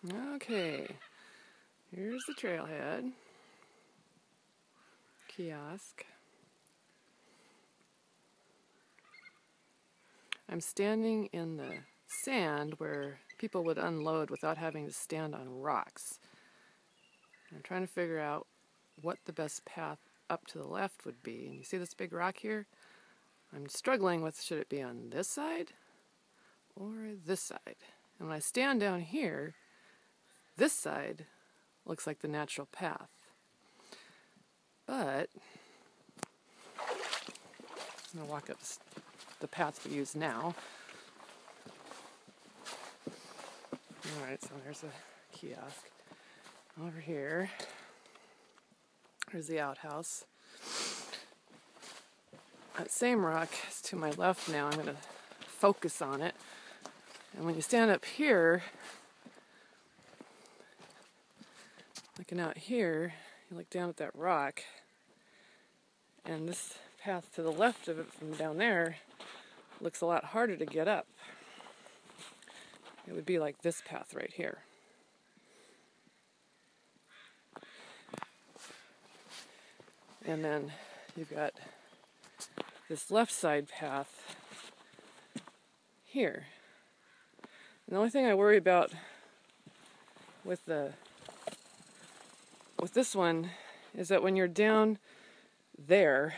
Okay, here's the trailhead kiosk. I'm standing in the sand where people would unload without having to stand on rocks. I'm trying to figure out what the best path up to the left would be. And you see this big rock here? I'm struggling with, should it be on this side or this side? And when I stand down here, this side looks like the natural path. But I'm going to walk up the path we use now. Alright, so there's a kiosk. Over here, there's the outhouse. That same rock is to my left now. I'm going to focus on it. And when you stand up here, looking out here, you look down at that rock, and this path to the left of it from down there looks a lot harder to get up. It would be like this path right here. And then you've got this left side path here. And the only thing I worry about with this one is that when you're down there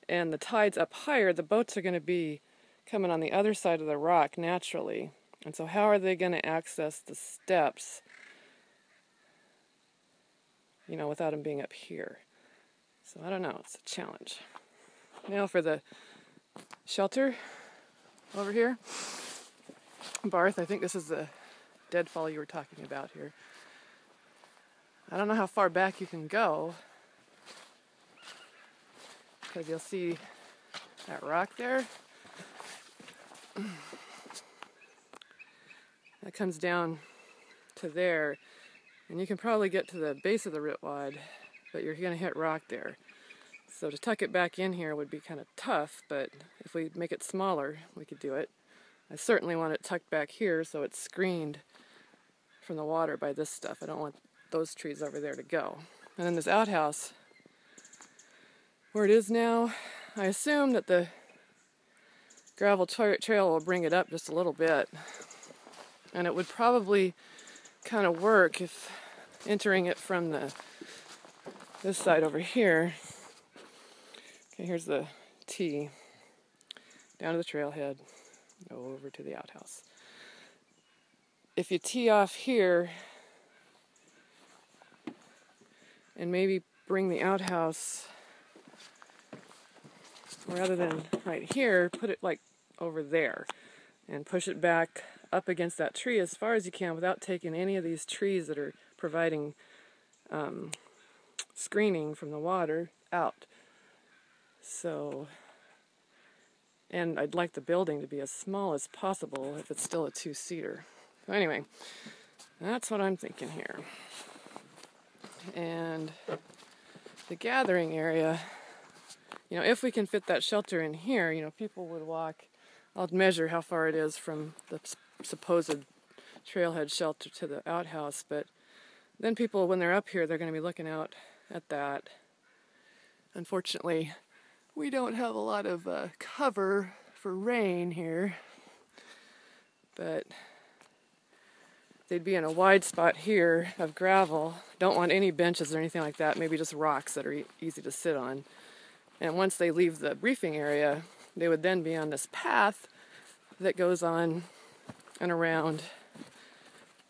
and the tide's up higher, the boats are going to be coming on the other side of the rock naturally. And so how are they going to access the steps, without them being up here? So I don't know, it's a challenge. Now for the shelter over here. Barth, I think this is the deadfall you were talking about here. I don't know how far back you can go, because you'll see that rock there. That comes down to there, and you can probably get to the base of the Ritwad, but you're going to hit rock there. So to tuck it back in here would be kind of tough, but if we make it smaller, we could do it. I certainly want it tucked back here so it's screened from the water by this stuff. I don't want those trees over there to go. And then this outhouse, where it is now, I assume that the gravel trail will bring it up just a little bit. And it would probably kind of work if entering it from this side over here. Okay, here's the T. Down to the trailhead. Go over to the outhouse. If you tee off here and maybe bring the outhouse, rather than right here, put it like over there and push it back up against that tree as far as you can without taking any of these trees that are providing screening from the water out. So, and I'd like the building to be as small as possible if it's still a two-seater. So anyway, that's what I'm thinking here. And the gathering area, if we can fit that shelter in here, people would walk. I'll measure how far it is from the supposed trailhead shelter to the outhouse, but then people, when they're up here, they're going to be looking out at that. Unfortunately, we don't have a lot of cover for rain here, but they'd be in a wide spot here of gravel. Don't want any benches or anything like that, maybe just rocks that are easy to sit on. And once they leave the briefing area, they would then be on this path that goes on and around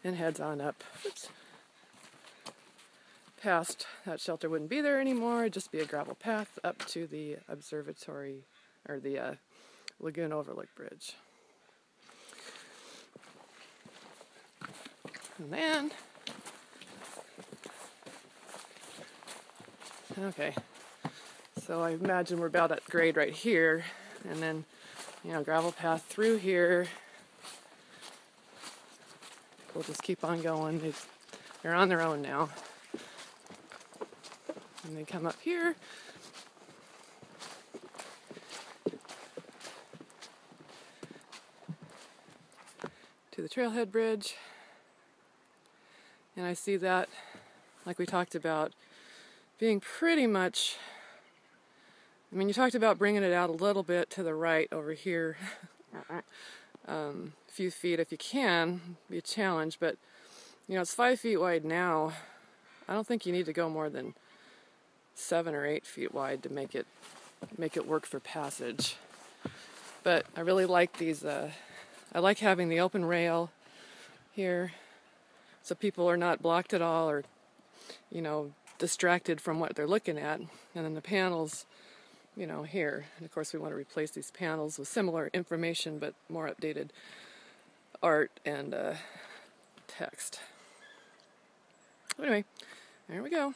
and heads on up. Oops. Past that shelter wouldn't be there anymore. It'd just be a gravel path up to the observatory, or the Lagoon Overlook Bridge. And then, okay, so I imagine we're about at grade right here, and then, gravel path through here. We'll just keep on going. They're on their own now. And they come up here. To the trailhead bridge. And I see that, like we talked about, being pretty much, I mean, you talked about bringing it out a little bit to the right over here, a few feet if you can, be a challenge, but you know, it's 5 feet wide now. I don't think you need to go more than 7 or 8 feet wide to make it work for passage. But I really like these, I like having the open rail here so people are not blocked at all or, you know, distracted from what they're looking at. And then the panels, you know, here. And of course we want to replace these panels with similar information but more updated art and text. Anyway, there we go.